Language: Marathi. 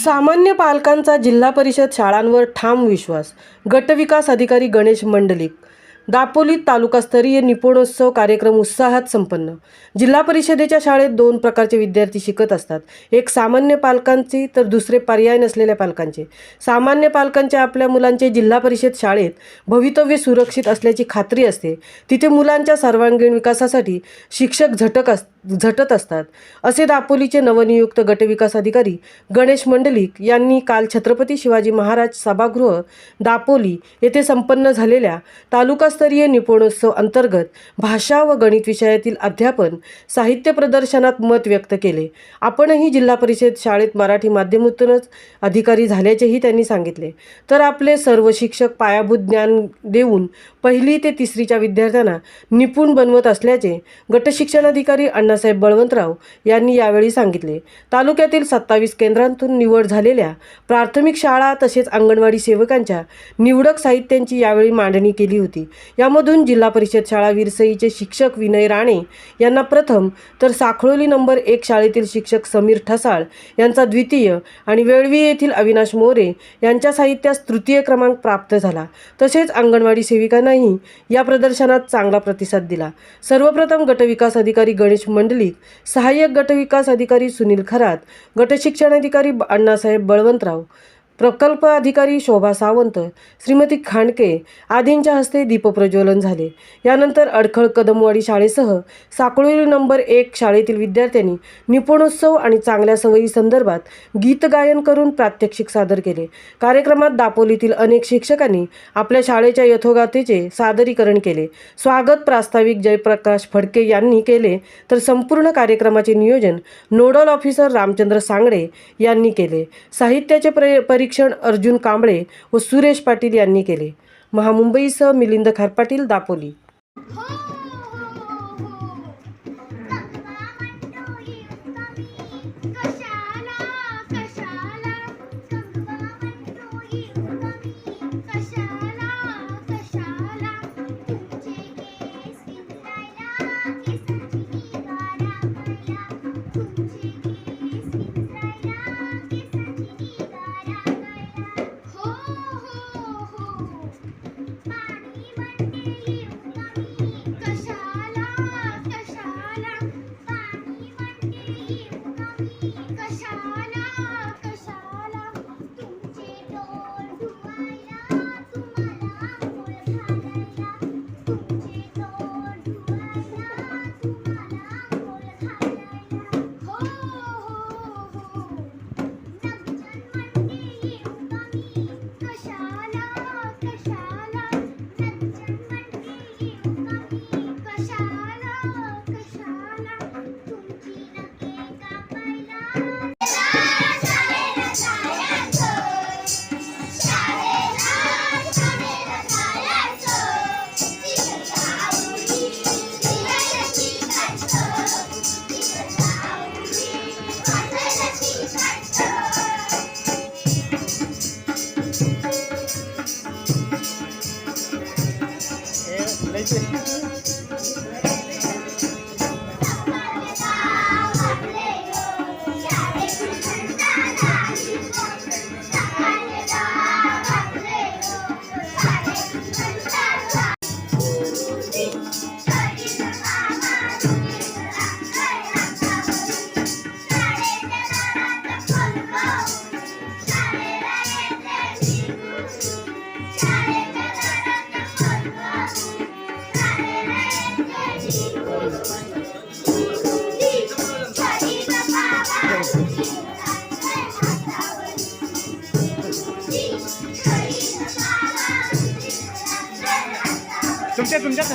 सामान्य पालकांचा जिल्हा परिषद शाळांवर ठाम विश्वास. गटविकास अधिकारी गणेश मंडलिक. दापोलीत तालुकास्तरीय निपुणोत्सव कार्यक्रम उत्साहात संपन्न. जिल्हा परिषदेच्या शाळेत दोन प्रकारचे विद्यार्थी शिकत असतात. एक सामान्य पालकांचे तर दुसरे पर्याय नसलेल्या पालकांचे. सामान्य पालकांचे आपल्या मुलांचे जिल्हा परिषद शाळेत भवितव्य सुरक्षित असल्याची खात्री असते. तिथे मुलांच्या सर्वांगीण विकासासाठी शिक्षक झटत असतात, असे दापोलीचे नवनियुक्त गटविकास अधिकारी गणेश मंडलिक यांनी काल छत्रपती शिवाजी महाराज सभागृह दापोली येथे संपन्न झालेल्या तालुकास्तरीय निपुणोत्सव अंतर्गत भाषा व गणित विषयातील अध्यापन साहित्य प्रदर्शनात मत व्यक्त केले. आपणही जिल्हा परिषद शाळेत मराठी माध्यमातूनच अधिकारी झाल्याचेही त्यांनी सांगितले. तर आपले सर्व शिक्षक पायाभूत ज्ञान देऊन 1ली ते 3रीच्या विद्यार्थ्यांना निपुण बनवत असल्याचे गटशिक्षणाधिकारी अण्णासाहेब बळवंतराव यांनी यावेळी सांगितले. तालुक्यातील 27 केंद्रांतून निवड झालेल्या प्राथमिक शाळा तसेच अंगणवाडी सेवकांच्या निवडक साहित्यांची यावेळी मांडणी केली होती. यामधून जिल्हा परिषद शाळा विरसईचे शिक्षक विनय राणे यांना प्रथम, तर साखळोली नंबर 1 शाळेतील शिक्षक समीर ठसाळ यांचा द्वितीय आणि वेळवी येथील अविनाश मोरे यांच्या साहित्यास तृतीय क्रमांक प्राप्त झाला. तसेच अंगणवाडी सेविकांनाही या प्रदर्शनात चांगला प्रतिसाद दिला. सर्वप्रथम गटविकास अधिकारी गणेश मंडलिक, सहाय्यक गटविकास अधिकारी सुनील खरात, गटशिक्षणाधिकारी अण्णासाहेब बळवंतराव, प्रकल्प अधिकारी शोभा सावंत, श्रीमती खांडके आदींच्या हस्ते दीपप्रज्वलन झाले. यानंतर अडखळ कदमवाडी शाळेसह साखळोली नंबर 1 शाळेतील विद्यार्थ्यांनी निपुणोत्सव आणि चांगल्या सवयी संदर्भात गीत गायन करून प्रात्यक्षिक सादर केले. कार्यक्रमात दापोलीतील अनेक शिक्षकांनी आपल्या शाळेच्या यथोगाथेचे सादरीकरण केले. स्वागत प्रास्ताविक जयप्रकाश फडके यांनी केले, तर संपूर्ण कार्यक्रमाचे नियोजन नोडल ऑफिसर रामचंद्र सांगडे यांनी केले. साहित्याचे परीक्षण अर्जुन कांबळे व सुरेश पाटील यांनी केले. महामुंबईसह मिलिंद खारपाटील, दापोली. तुमच्या